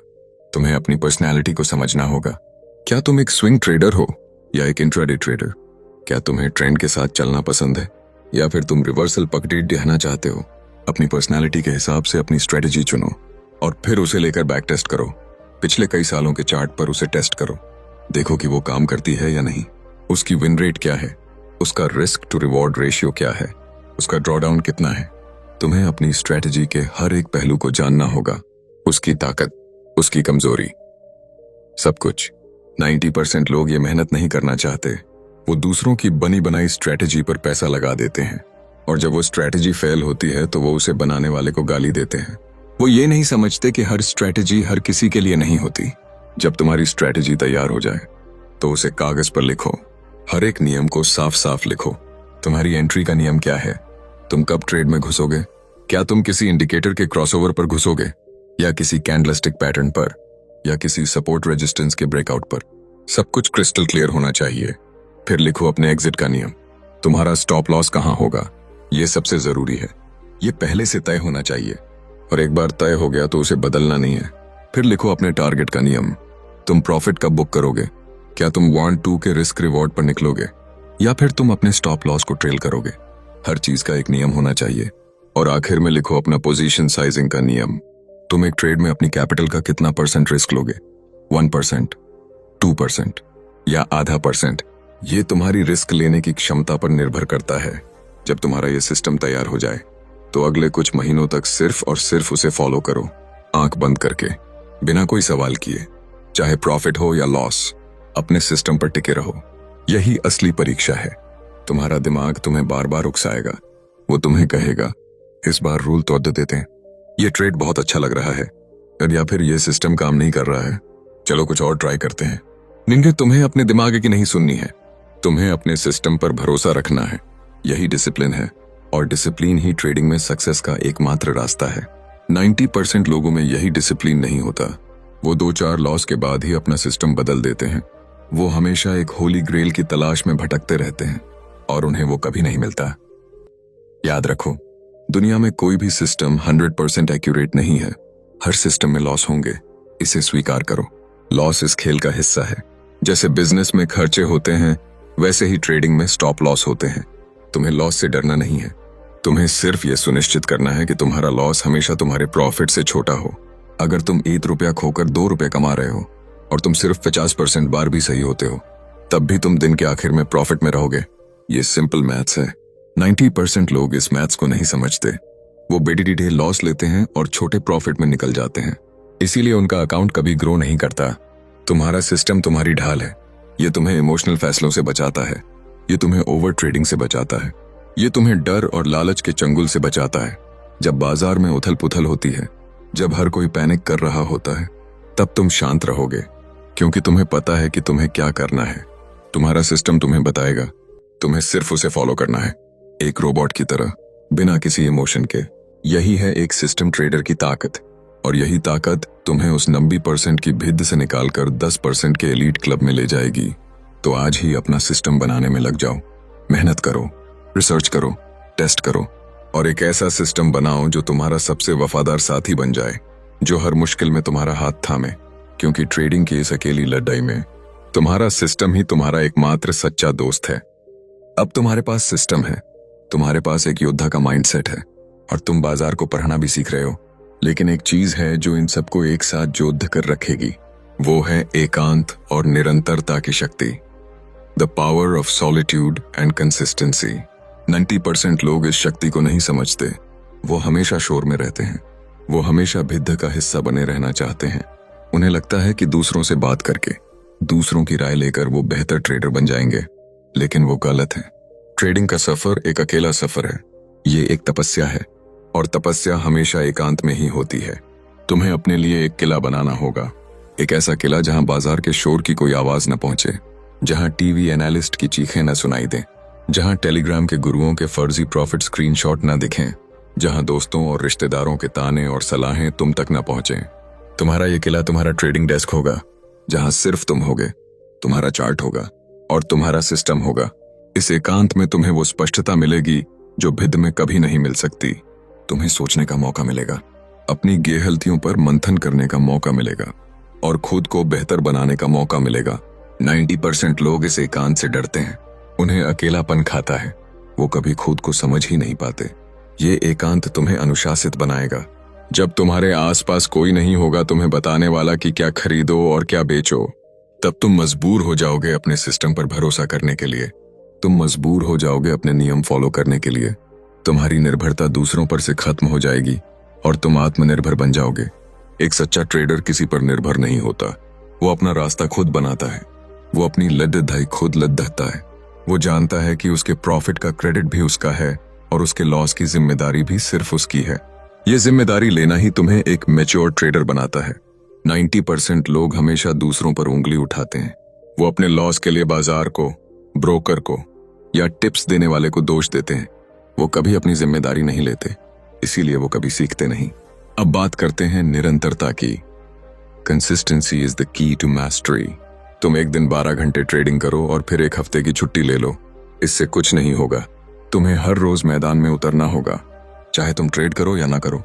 तुम्हें अपनी पर्सनैलिटी को समझना होगा। क्या तुम एक स्विंग ट्रेडर हो या एक इंट्राडे ट्रेडर? क्या तुम्हें ट्रेंड के साथ चलना पसंद है या फिर तुम रिवर्सल पकड़ी रहना चाहते हो? अपनी पर्सनैलिटी के हिसाब से अपनी स्ट्रेटेजी चुनो और फिर उसे लेकर बैक टेस्ट करो। पिछले कई सालों के चार्ट पर उसे टेस्ट करो, देखो कि वो काम करती है या नहीं। उसकी विन रेट क्या है, उसका रिस्क टू रिवॉर्ड रेशियो क्या है, उसका ड्रॉडाउन कितना है। तुम्हें अपनी स्ट्रेटेजी के हर एक पहलू को जानना होगा, उसकी ताकत, उसकी कमजोरी, सब कुछ। 90% लोग ये मेहनत नहीं करना चाहते। वो दूसरों की बनी बनाई स्ट्रेटेजी पर पैसा लगा देते हैं और जब वो स्ट्रेटेजी फेल होती है तो वो उसे बनाने वाले को गाली देते हैं। वो ये नहीं समझते कि हर स्ट्रेटेजी हर किसी के लिए नहीं होती। जब तुम्हारी स्ट्रेटेजी तैयार हो जाए तो उसे कागज पर लिखो, हर एक नियम को साफ साफ लिखो। तुम्हारी एंट्री का नियम क्या है? तुम कब ट्रेड में घुसोगे? क्या तुम किसी इंडिकेटर के क्रॉसओवर पर घुसोगे या किसी कैंडलस्टिक पैटर्न पर या किसी सपोर्ट रेजिस्टेंस के ब्रेकआउट पर? सब कुछ क्रिस्टल क्लियर होना चाहिए। फिर लिखो अपने एग्जिट का नियम। तुम्हारा स्टॉप लॉस कहां होगा, यह सबसे जरूरी है। यह पहले से तय होना चाहिए और एक बार तय हो गया तो उसे बदलना नहीं है। फिर लिखो अपने टारगेट का नियम। तुम प्रॉफिट कब बुक करोगे? क्या तुम 1-2 के रिस्क रिवॉर्ड पर निकलोगे या फिर तुम अपने स्टॉप लॉस को ट्रेल करोगे? हर चीज का एक नियम होना चाहिए। और आखिर में लिखो अपना पोजीशन साइजिंग का नियम। तुम एक ट्रेड में अपनी कैपिटल का कितना % रिस्क लोगे? 1%, 2% या आधा %? ये तुम्हारी रिस्क लेने की क्षमता पर निर्भर करता है। जब तुम्हारा ये सिस्टम तैयार हो जाए तो अगले कुछ महीनों तक सिर्फ और सिर्फ उसे फॉलो करो, आंख बंद करके, बिना कोई सवाल किए। चाहे प्रॉफिट हो या लॉस, अपने सिस्टम पर टिके रहो। यही असली परीक्षा है। तुम्हारा दिमाग तुम्हें बार बार उकसाएगा। वो तुम्हें कहेगा, इस बार रूल तोड़ देते हैं, ये ट्रेड बहुत अच्छा लग रहा है, या फिर ये सिस्टम काम नहीं कर रहा है, चलो कुछ और ट्राई करते हैं। निन्ने, तुम्हें अपने दिमाग की नहीं सुननी है, तुम्हें अपने सिस्टम पर भरोसा रखना है। यही डिसिप्लिन है और डिसिप्लिन ही ट्रेडिंग में सक्सेस का एकमात्र रास्ता है। 90% लोगों में यही डिसिप्लिन नहीं होता। वो 2-4 लॉस के बाद ही अपना सिस्टम बदल देते हैं। वो हमेशा एक होली ग्रेल की तलाश में भटकते रहते हैं और उन्हें वो कभी नहीं मिलता। याद रखो, दुनिया में कोई भी सिस्टम 100% एक्यूरेट नहीं है। हर सिस्टम में लॉस होंगे, इसे स्वीकार करो। लॉस इस खेल का हिस्सा है। जैसे बिजनेस में खर्चे होते हैं, वैसे ही ट्रेडिंग में स्टॉप लॉस होते हैं। तुम्हें लॉस से डरना नहीं है, तुम्हें सिर्फ यह सुनिश्चित करना है कि तुम्हारा लॉस हमेशा तुम्हारे प्रॉफिट से छोटा हो। अगर तुम 1 रुपया खोकर 2 रुपये कमा रहे हो और तुम सिर्फ 50% बार भी सही होते हो, तब भी तुम दिन के आखिर में प्रॉफिट में रहोगे। ये सिंपल मैथ्स है। 90% लोग इस मैथ्स को नहीं समझते। वो बेटे लॉस लेते हैं और छोटे प्रॉफिट में निकल जाते हैं, इसीलिए उनका अकाउंट कभी ग्रो नहीं करता। तुम्हारा सिस्टम तुम्हारी ढाल है। ये तुम्हें इमोशनल फैसलों से बचाता है, ये तुम्हें ओवर ट्रेडिंग से बचाता है, ये तुम्हें डर और लालच के चंगुल से बचाता है। जब बाजार में उथल पुथल होती है, जब हर कोई पैनिक कर रहा होता है, तब तुम शांत रहोगे, क्योंकि तुम्हें पता है कि तुम्हें क्या करना है। तुम्हारा सिस्टम तुम्हें बताएगा, तुम्हें सिर्फ उसे फॉलो करना है, एक रोबोट की तरह, बिना किसी इमोशन के। यही है एक सिस्टम ट्रेडर की ताकत, और यही ताकत तुम्हें उस 90% की भिद्द से निकालकर 10% के एलीट क्लब में ले जाएगी। तो आज ही अपना सिस्टम बनाने में लग जाओ। मेहनत करो, रिसर्च करो, टेस्ट करो, और एक ऐसा सिस्टम बनाओ जो तुम्हारा सबसे वफादार साथी बन जाए, जो हर मुश्किल में तुम्हारा हाथ थामे। क्योंकि ट्रेडिंग की इस अकेली लड़ाई में तुम्हारा सिस्टम ही तुम्हारा एकमात्र सच्चा दोस्त है। अब तुम्हारे पास सिस्टम है, तुम्हारे पास एक योद्धा का माइंडसेट है, और तुम बाजार को पढ़ना भी सीख रहे हो। लेकिन एक चीज है जो इन सबको एक साथ जोड़ कर रखेगी, वो है एकांत और निरंतरता की शक्ति। The power of solitude and consistency. 90% लोग इस शक्ति को नहीं समझते। वो हमेशा शोर में रहते हैं, वो हमेशा भिद्द का हिस्सा बने रहना चाहते हैं। उन्हें लगता है कि दूसरों से बात करके, दूसरों की राय लेकर वो बेहतर ट्रेडर बन जाएंगे, लेकिन वो गलत है। ट्रेडिंग का सफर एक अकेला सफर है। ये एक तपस्या है, और तपस्या हमेशा एकांत में ही होती है। तुम्हें अपने लिए एक किला बनाना होगा, एक ऐसा किला जहां बाजार के शोर की कोई आवाज न पहुंचे, जहां टीवी एनालिस्ट की चीखें न सुनाई दें, जहां टेलीग्राम के गुरुओं के फर्जी प्रॉफिट स्क्रीनशॉट न दिखें, जहां दोस्तों और रिश्तेदारों के ताने और सलाहें तुम तक न पहुंचे। तुम्हारा ये किला तुम्हारा ट्रेडिंग डेस्क होगा, जहां सिर्फ तुम होगे, तुम्हारा चार्ट होगा और तुम्हारा सिस्टम होगा। इस एकांत में तुम्हें वो स्पष्टता मिलेगी जो भिद में कभी नहीं मिल सकती। तुम्हें सोचने का मौका मिलेगा, अपनी गेहलतियों पर मंथन करने का मौका मिलेगा, और खुद को बेहतर बनाने का मौका मिलेगा। 90% लोग इस एकांत से डरते हैं, उन्हें अकेलापन खाता है, वो कभी खुद को समझ ही नहीं पाते। ये एकांत तुम्हें अनुशासित बनाएगा। जब तुम्हारे आसपास कोई नहीं होगा तुम्हें बताने वाला कि क्या खरीदो और क्या बेचो, तब तुम मजबूर हो जाओगे अपने सिस्टम पर भरोसा करने के लिए। तुम मजबूर हो जाओगे अपने नियम फॉलो करने के लिए। तुम्हारी निर्भरता दूसरों पर से खत्म हो जाएगी और तुम आत्मनिर्भर बन जाओगे। एक सच्चा ट्रेडर किसी पर निर्भर नहीं होता। वो अपना रास्ता खुद बनाता है, वो अपनी लद्दधाई खुद लद्दता है। वो जानता है कि उसके प्रॉफिट का क्रेडिट भी उसका है और उसके लॉस की जिम्मेदारी भी सिर्फ उसकी है। ये जिम्मेदारी लेना ही तुम्हें एक मैच्योर ट्रेडर बनाता है। 90% लोग हमेशा दूसरों पर उंगली उठाते हैं। वो अपने लॉस के लिए बाजार को, ब्रोकर को या टिप्स देने वाले को दोष देते हैं। वो कभी अपनी जिम्मेदारी नहीं लेते, इसीलिए वो कभी सीखते नहीं। अब बात करते हैं निरंतरता की। Consistency is the key to mastery. तुम एक दिन 12 घंटे ट्रेडिंग करो और फिर एक हफ्ते की छुट्टी ले लो, इससे कुछ नहीं होगा। तुम्हें हर रोज मैदान में उतरना होगा, चाहे तुम ट्रेड करो या ना करो।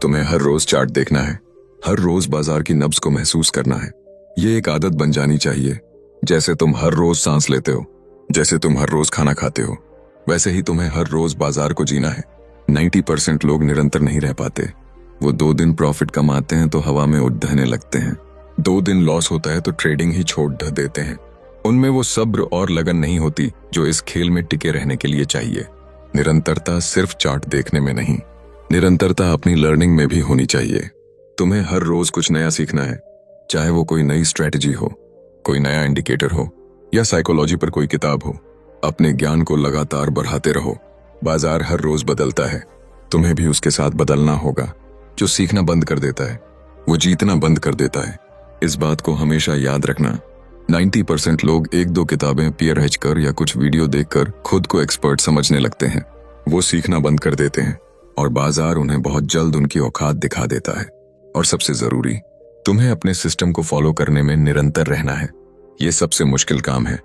तुम्हें हर रोज चार्ट देखना है, हर रोज बाजार की नब्ज को महसूस करना है। ये एक आदत बन जानी चाहिए। जैसे तुम हर रोज सांस लेते हो, जैसे तुम हर रोज खाना खाते हो, वैसे ही तुम्हें हर रोज बाजार को जीना है। 90% लोग निरंतर नहीं रह पाते। वो 2 दिन प्रॉफिट कमाते हैं तो हवा में उड़ने लगते हैं, 2 दिन लॉस होता है तो ट्रेडिंग ही छोड़ देते हैं। उनमें वो सब्र और लगन नहीं होती जो इस खेल में टिके रहने के लिए चाहिए। निरंतरता सिर्फ चार्ट देखने में नहीं, निरंतरता अपनी लर्निंग में भी होनी चाहिए। तुम्हें हर रोज कुछ नया सीखना है, चाहे वो कोई नई स्ट्रेटजी हो, कोई नया इंडिकेटर हो या साइकोलॉजी पर कोई किताब हो। अपने ज्ञान को लगातार बढ़ाते रहो। बाजार हर रोज बदलता है, तुम्हें भी उसके साथ बदलना होगा। जो सीखना बंद कर देता है वो जीतना बंद कर देता है। इस बात को हमेशा याद रखना। 90% लोग 1-2 किताबें पीयर कर या कुछ वीडियो देखकर खुद को एक्सपर्ट समझने लगते हैं। वो सीखना बंद कर देते हैं। और बाजार उन्हें बहुत जल्द उनकी औकात दिखा देता है। और सबसे जरूरी, तुम्हें अपने सिस्टम को फॉलो करने में निरंतर रहना है। ये सबसे मुश्किल काम है।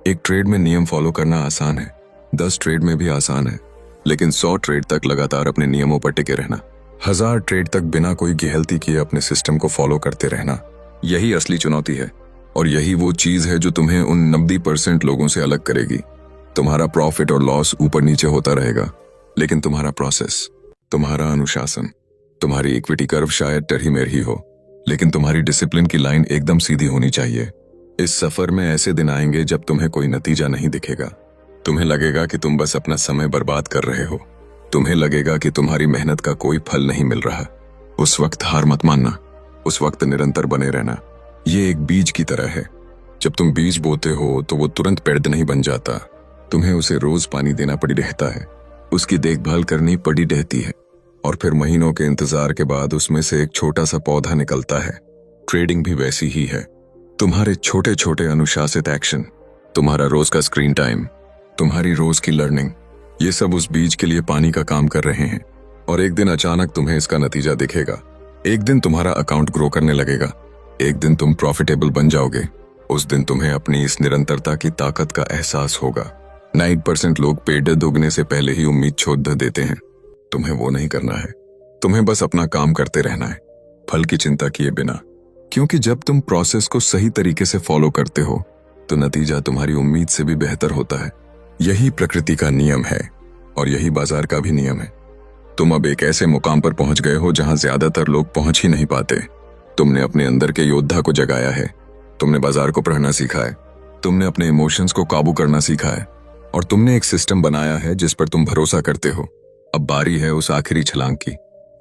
एक ट्रेड में नियम फॉलो करना आसान है, 10 ट्रेड में भी आसान है, लेकिन 100 ट्रेड तक लगातार अपने नियमों पर टिके रहना, 1000 ट्रेड तक बिना कोई गहलती किए अपने सिस्टम को फॉलो करते रहना, यही असली चुनौती है। और यही वो चीज है जो तुम्हें उन 90% लोगों से अलग करेगी। तुम्हारा प्रॉफिट और लॉस ऊपर नीचे होता रहेगा, लेकिन तुम्हारा प्रोसेस, तुम्हारा अनुशासन, तुम्हारी इक्विटी कर्व शायद टेढ़ी मेढ़ी हो, लेकिन तुम्हारी डिसिप्लिन की लाइन एकदम सीधी होनी चाहिए। इस सफर में ऐसे दिन आएंगे जब तुम्हें कोई नतीजा नहीं दिखेगा। तुम्हें लगेगा कि तुम बस अपना समय बर्बाद कर रहे हो। तुम्हें लगेगा कि तुम्हारी मेहनत का कोई फल नहीं मिल रहा। उस वक्त हार मत मानना, उस वक्त निरंतर बने रहना। ये एक बीज की तरह है। जब तुम बीज बोते हो तो वो तुरंत पेड़ नहीं बन जाता। तुम्हें उसे रोज पानी देना पड़ी रहता है, उसकी देखभाल करनी पड़ी रहती है, और फिर महीनों के इंतजार के बाद उसमें से एक छोटा सा पौधा निकलता है। ट्रेडिंग भी वैसी ही है। तुम्हारे छोटे छोटे अनुशासित एक्शन, तुम्हारा रोज का स्क्रीन टाइम, तुम्हारी रोज की लर्निंग, ये सब उस बीज के लिए पानी का काम कर रहे हैं। और एक दिन अचानक तुम्हें इसका नतीजा दिखेगा। एक दिन तुम्हारा अकाउंट ग्रो करने लगेगा, एक दिन तुम प्रॉफिटेबल बन जाओगे। उस दिन तुम्हें अपनी इस निरंतरता की ताकत का एहसास होगा। 9% लोग पेड़ दुगने से पहले ही उम्मीद छोड़ देते हैं। तुम्हें वो नहीं करना है। तुम्हें बस अपना काम करते रहना है, फल की चिंता किए बिना। क्योंकि जब तुम प्रोसेस को सही तरीके से फॉलो करते हो तो नतीजा तुम्हारी उम्मीद से भी बेहतर होता है। यही प्रकृति का नियम है और यही बाजार का भी नियम है। तुम अब एक ऐसे मुकाम पर पहुंच गए हो जहां ज्यादातर लोग पहुंच ही नहीं पाते। तुमने अपने अंदर के योद्धा को जगाया है, तुमने बाजार को पढ़ना सीखा है, तुमने अपने इमोशंस को काबू करना सीखा है, और तुमने एक सिस्टम बनाया है जिस पर तुम भरोसा करते हो। अब बारी है उस आखिरी छलांग की,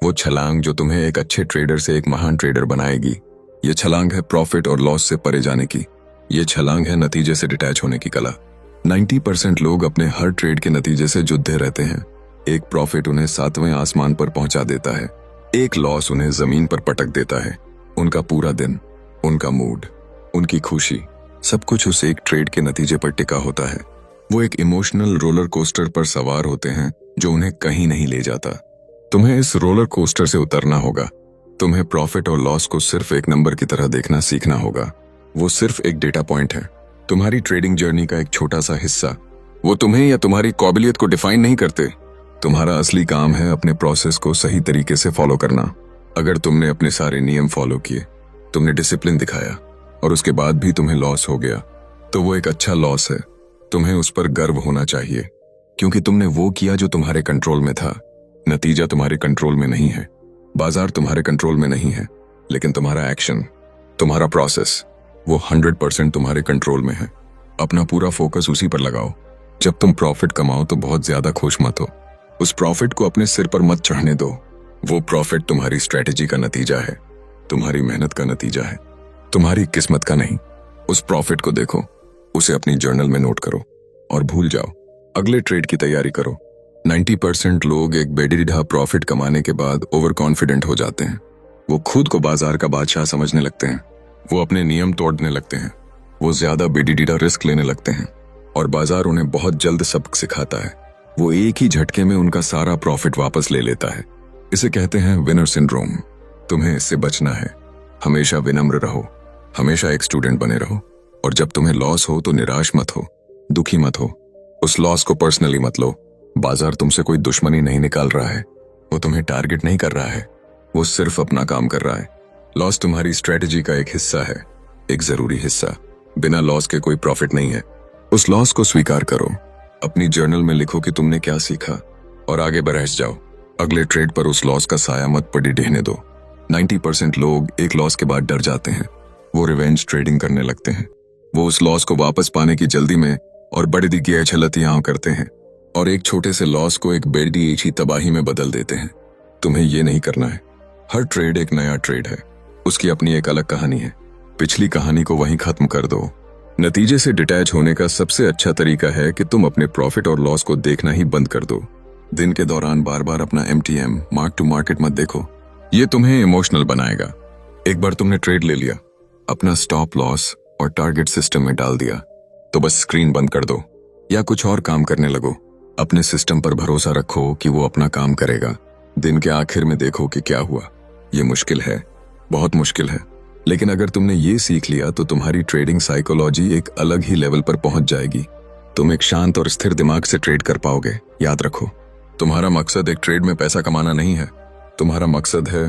वो छलांग जो तुम्हें एक अच्छे ट्रेडर से एक महान ट्रेडर बनाएगी। ये छलांग है प्रॉफिट और लॉस से परे जाने की। ये छलांग है नतीजे से डिटैच होने की कला। 90% लोग अपने हर ट्रेड के नतीजे से जुद्धे रहते हैं। एक प्रॉफिट उन्हें 7वें आसमान पर पहुंचा देता है, एक लॉस उन्हें जमीन पर पटक देता है। उनका पूरा दिन, उनका मूड, उनकी खुशी, सब कुछ उस एक ट्रेड के नतीजे पर टिका होता है। वो एक इमोशनल रोलर कोस्टर पर सवार होते हैं जो उन्हें कहीं नहीं ले जाता। तुम्हें इस रोलर कोस्टर से उतरना होगा। तुम्हें प्रॉफिट और लॉस को सिर्फ एक नंबर की तरह देखना सीखना होगा। वो सिर्फ एक डेटा पॉइंट है, तुम्हारी ट्रेडिंग जर्नी का एक छोटा सा हिस्सा। वो तुम्हें या तुम्हारी काबिलियत को डिफाइन नहीं करते। तुम्हारा असली काम है अपने प्रोसेस को सही तरीके से फॉलो करना। अगर तुमने अपने सारे नियम फॉलो किए, तुमने डिसिप्लिन दिखाया, और उसके बाद भी तुम्हें लॉस हो गया, तो वो एक अच्छा लॉस है। तुम्हें उस पर गर्व होना चाहिए, क्योंकि तुमने वो किया जो तुम्हारे कंट्रोल में था। नतीजा तुम्हारे कंट्रोल में नहीं है, बाजार तुम्हारे कंट्रोल में नहीं है, लेकिन तुम्हारा एक्शन, तुम्हारा प्रोसेस, वो 100% तुम्हारे कंट्रोल में है। अपना पूरा फोकस उसी पर लगाओ। जब तुम प्रॉफिट कमाओ तो बहुत ज्यादा खुश मत हो। उस प्रॉफिट को अपने सिर पर मत चढ़ने दो। वो प्रॉफिट तुम्हारी स्ट्रेटेजी का नतीजा है, तुम्हारी मेहनत का नतीजा है, तुम्हारी किस्मत का नहीं। उस प्रॉफिट को देखो, उसे अपनी जर्नल में नोट करो और भूल जाओ। अगले ट्रेड की तैयारी करो। 90% लोग एक बेडिडा प्रॉफिट कमाने के बाद ओवर कॉन्फिडेंट हो जाते हैं। वो खुद को बाजार का बादशाह समझने लगते हैं, वो अपने नियम तोड़ने लगते हैं, वो ज्यादा बेडिडा रिस्क लेने लगते हैं, और बाजार उन्हें बहुत जल्द सबक सिखाता है। वो एक ही झटके में उनका सारा प्रॉफिट वापस ले लेता है। इसे कहते हैं विनर सिंड्रोम। तुम्हें इससे बचना है। हमेशा विनम्र रहो, हमेशा एक स्टूडेंट बने रहो, और जब तुम्हें लॉस हो तो निराश मत हो, दुखी मत हो। उस लॉस को पर्सनली मत लो। बाजार तुमसे कोई दुश्मनी नहीं निकाल रहा है, वो तुम्हें टारगेट नहीं कर रहा है, वो सिर्फ अपना काम कर रहा है। लॉस तुम्हारी स्ट्रेटेजी का एक हिस्सा है, एक जरूरी हिस्सा। बिना लॉस के कोई प्रॉफिट नहीं है। उस लॉस को स्वीकार करो, अपनी जर्नल में लिखो कि तुमने क्या सीखा, और आगे बढ़ जाओ। अगले ट्रेड पर उस लॉस का साया मत पड़ी रहने दो। 90% लोग एक लॉस के बाद डर जाते हैं। वो रिवेंज ट्रेडिंग करने लगते हैं। वो उस लॉस को वापस पाने की जल्दी में और बड़ी दिग्गज छलतियां करते हैं, और एक छोटे से लॉस को एक बेड़ी एची तबाही में बदल देते हैं। तुम्हें ये नहीं करना है। हर ट्रेड एक नया ट्रेड है, उसकी अपनी एक अलग कहानी है। पिछली कहानी को वहीं खत्म कर दो। नतीजे से डिटैच होने का सबसे अच्छा तरीका है कि तुम अपने प्रॉफिट और लॉस को देखना ही बंद कर दो। दिन के दौरान बार बार अपना MTM मार्क टू मार्केट मत देखो, ये तुम्हें इमोशनल बनाएगा। एक बार तुमने ट्रेड ले लिया, अपना स्टॉप लॉस और टारगेट सिस्टम में डाल दिया, तो बस स्क्रीन बंद कर दो, या कुछ और काम करने लगो। अपने सिस्टम पर भरोसा रखो कि वो अपना काम करेगा। दिन के आखिर में देखो कि क्या हुआ। ये मुश्किल है, बहुत मुश्किल है, लेकिन अगर तुमने ये सीख लिया तो तुम्हारी ट्रेडिंग साइकोलॉजी एक अलग ही लेवल पर पहुंच जाएगी। तुम एक शांत और स्थिर दिमाग से ट्रेड कर पाओगे। याद रखो, तुम्हारा मकसद एक ट्रेड में पैसा कमाना नहीं है, तुम्हारा मकसद है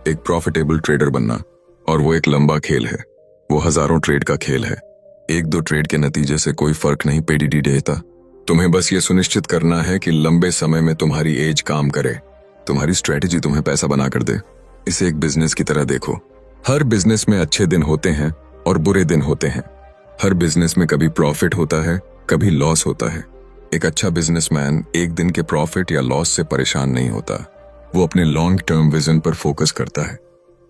एक प्रॉफिटेबल ट्रेडर बनना। और वो एक लंबा खेल है, वो हजारों ट्रेड का खेल है। एक दो ट्रेड के नतीजे से कोई फर्क नहीं पड़ता देता। तुम्हें बस ये सुनिश्चित करना है कि लंबे समय में तुम्हारी एज काम करे, तुम्हारी स्ट्रेटेजी तुम्हें पैसा बना कर दे। इसे एक बिजनेस की तरह देखो। हर बिजनेस में अच्छे दिन होते हैं और बुरे दिन होते हैं। हर बिजनेस में कभी प्रॉफिट होता है, कभी लॉस होता है। एक अच्छा बिजनेसमैन एक दिन के प्रॉफिट या लॉस से परेशान नहीं होता, वो अपने लॉन्ग टर्म विजन पर फोकस करता है।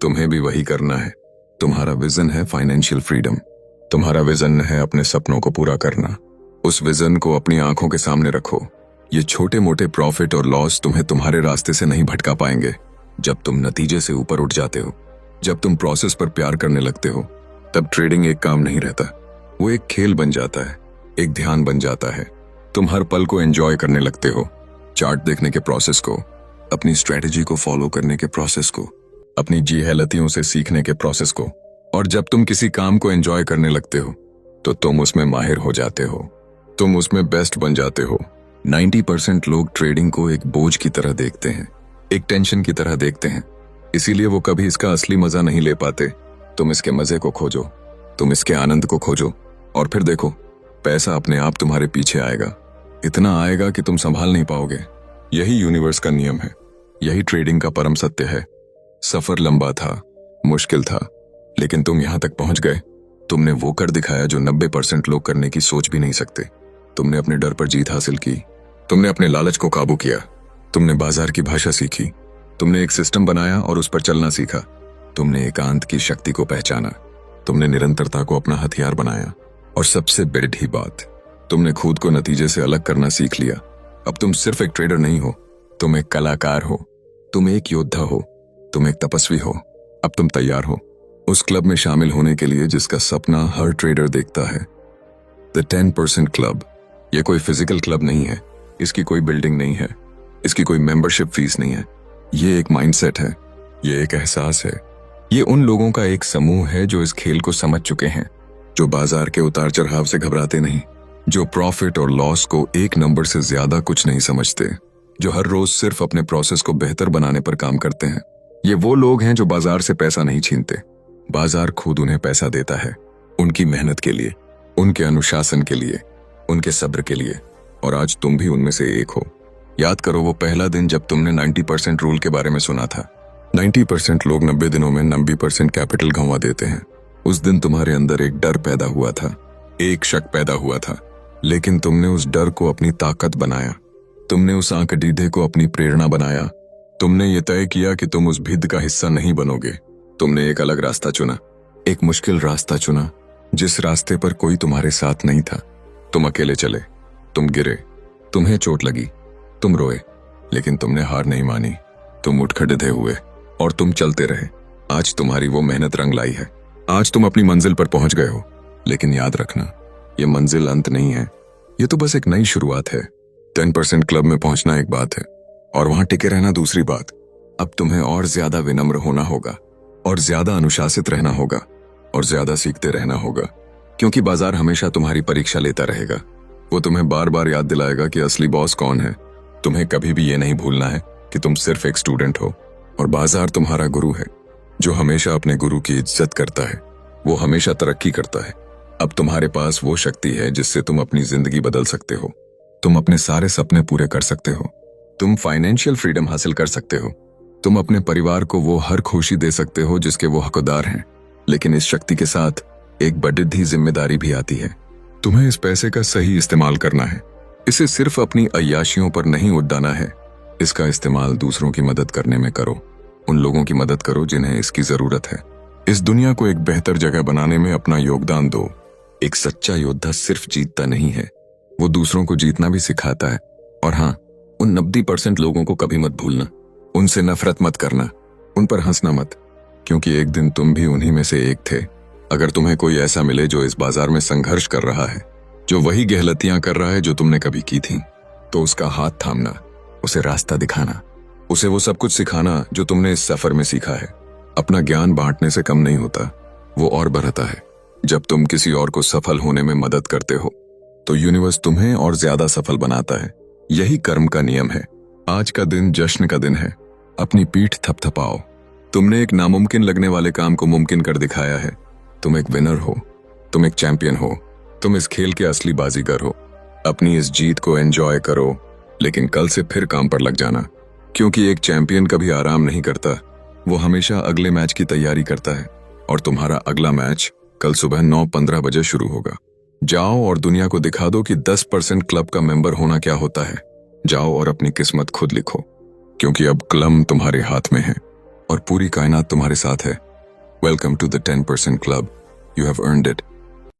तुम्हें भी वही करना है। तुम्हारा विजन है फाइनेंशियल फ्रीडम, तुम्हारा विजन है अपने सपनों को पूरा करना। उस विजन को अपनी आंखों के सामने रखो। ये छोटे मोटे प्रॉफिट और लॉस तुम्हें तुम्हारे रास्ते से नहीं भटका पाएंगे। जब तुम नतीजे से ऊपर उठ जाते हो, जब तुम प्रोसेस पर प्यार करने लगते हो, तब ट्रेडिंग एक काम नहीं रहता, वो एक खेल बन जाता है, एक ध्यान बन जाता है। तुम हर पल को एंजॉय करने लगते हो, चार्ट देखने के प्रोसेस को, अपनी स्ट्रेटेजी को फॉलो करने के प्रोसेस को, अपनी जिहलतियों से सीखने के प्रोसेस को। और जब तुम किसी काम को एंजॉय करने लगते हो तो तुम उसमें माहिर हो जाते हो, तुम उसमें बेस्ट बन जाते हो। 90% लोग ट्रेडिंग को एक बोझ की तरह देखते हैं, एक टेंशन की तरह देखते हैं, इसीलिए वो कभी इसका असली मजा नहीं ले पाते। तुम इसके मजे को खोजो, तुम इसके आनंद को खोजो, और फिर देखो पैसा अपने आप तुम्हारे पीछे आएगा। इतना आएगा कि तुम संभाल नहीं पाओगे। यही यूनिवर्स का नियम है, यही ट्रेडिंग का परम सत्य है। सफर लंबा था, मुश्किल था, लेकिन तुम यहां तक पहुंच गए। तुमने वो कर दिखाया जो 90% लोग करने की सोच भी नहीं सकते। तुमने अपने डर पर जीत हासिल की, तुमने अपने लालच को काबू किया, तुमने बाजार की भाषा सीखी, तुमने एक सिस्टम बनाया और उस पर चलना सीखा, तुमने एकांत की शक्ति को पहचाना, तुमने निरंतरता को अपना हथियार बनाया, और सबसे बड़ी बात, तुमने खुद को नतीजे से अलग करना सीख लिया। अब तुम सिर्फ एक ट्रेडर नहीं हो, तुम एक कलाकार हो, तुम एक योद्धा हो, तुम एक तपस्वी हो। अब तुम तैयार हो उस क्लब में शामिल होने के लिए जिसका सपना हर ट्रेडर देखता है, द 10% क्लब। ये कोई फिजिकल क्लब नहीं है, इसकी कोई बिल्डिंग नहीं है, इसकी कोई मेंबरशिप फीस नहीं है। ये एक माइंडसेट है, ये एक एहसास है, ये उन लोगों का एक समूह है जो इस खेल को समझ चुके हैं, जो बाजार के उतार चढ़ाव से घबराते नहीं, जो प्रॉफिट और लॉस को एक नंबर से ज्यादा कुछ नहीं समझते, जो हर रोज सिर्फ अपने प्रोसेस को बेहतर बनाने पर काम करते हैं। ये वो लोग हैं जो बाजार से पैसा नहीं छीनते, बाजार खुद उन्हें पैसा देता है, उनकी मेहनत के लिए, उनके अनुशासन के लिए, उनके सब्र के लिए। और आज तुम भी उनमें से एक हो। याद करो वो पहला दिन जब तुमने 90% रूल के बारे में सुना था। 90% लोग 90 दिनों में 90% कैपिटल गंवा देते हैं। उस दिन तुम्हारे अंदर एक डर पैदा हुआ था, एक शक पैदा हुआ था, लेकिन तुमने उस डर को अपनी ताकत बनाया, तुमने उस आंख डीढ़े को अपनी प्रेरणा बनाया। तुमने ये तय किया कि तुम उस भिद का हिस्सा नहीं बनोगे। तुमने एक अलग रास्ता चुना, एक मुश्किल रास्ता चुना, जिस रास्ते पर कोई तुम्हारे साथ नहीं था। तुम अकेले चले, तुम गिरे, तुम्हें चोट लगी, तुम रोए, लेकिन तुमने हार नहीं मानी। तुम उठ खड़े हुए और तुम चलते रहे। आज तुम्हारी वो मेहनत रंग लाई है, आज तुम अपनी मंजिल पर पहुंच गए हो। लेकिन याद रखना, ये मंजिल अंत नहीं है, ये तो बस एक नई शुरुआत है। 10% क्लब में पहुंचना एक बात है और वहां टिके रहना दूसरी बात। अब तुम्हें और ज्यादा विनम्र होना होगा, और ज्यादा अनुशासित रहना होगा, और ज्यादा सीखते रहना होगा, क्योंकि बाजार हमेशा तुम्हारी परीक्षा लेता रहेगा। वो तुम्हें बार बार याद दिलाएगा कि असली बॉस कौन है। तुम्हें कभी भी ये नहीं भूलना है कि तुम सिर्फ एक स्टूडेंट हो, और बाजार तुम्हारा गुरु है, जो हमेशा अपने गुरु की इज्जत करता है, वो हमेशा तरक्की करता है। अब तुम्हारे पास वो शक्ति है जिससे तुम अपनी जिंदगी बदल सकते हो, तुम अपने सारे सपने पूरे कर सकते हो, तुम फाइनेंशियल फ्रीडम हासिल कर सकते हो, तुम अपने परिवार को वो हर खुशी दे सकते हो जिसके वो हकदार हैं। लेकिन इस शक्ति के साथ एक बड़ी जिम्मेदारी भी आती है। तुम्हें इस पैसे का सही इस्तेमाल करना है। इसे सिर्फ अपनी अय्याशियों पर नहीं उड़ाना है, इसका इस्तेमाल दूसरों की मदद करने में करो। उन लोगों की मदद करो जिन्हें इसकी जरूरत है। इस दुनिया को एक बेहतर जगह बनाने में अपना योगदान दो। एक सच्चा योद्धा सिर्फ जीतता नहीं है, वो दूसरों को जीतना भी सिखाता है। और हाँ, उन 90% लोगों को कभी मत भूलना, उनसे नफरत मत करना, उन पर हंसना मत, क्योंकि एक दिन तुम भी उन्हीं में से एक थे। अगर तुम्हें कोई ऐसा मिले जो इस बाजार में संघर्ष कर रहा है, जो वही गहलतियां कर रहा है जो तुमने कभी की थी, तो उसका हाथ थामना, उसे रास्ता दिखाना, उसे वो सब कुछ सिखाना जो तुमने इस सफर में सीखा है। अपना ज्ञान बांटने से कम नहीं होता, वो और बढ़ता है। जब तुम किसी और को सफल होने में मदद करते हो तो यूनिवर्स तुम्हें और ज्यादा सफल बनाता है। यही कर्म का नियम है। आज का दिन जश्न का दिन है। अपनी पीठ थपथपाओ। तुमने एक नामुमकिन लगने वाले काम को मुमकिन कर दिखाया है। तुम एक विनर हो, तुम एक चैंपियन हो, तुम इस खेल के असली बाजीगर हो। अपनी इस जीत को एंजॉय करो, लेकिन कल से फिर काम पर लग जाना, क्योंकि एक चैंपियन कभी आराम नहीं करता। वो हमेशा अगले मैच की तैयारी करता है और तुम्हारा अगला मैच कल सुबह 9:15 बजे शुरू होगा। जाओ और दुनिया को दिखा दो कि 10% क्लब का मेंबर होना क्या होता है। जाओ और अपनी किस्मत खुद लिखो, क्योंकि अब कलम तुम्हारे हाथ में है और पूरी कायनात तुम्हारे साथ है। Welcome to the 10% club. You have earned it.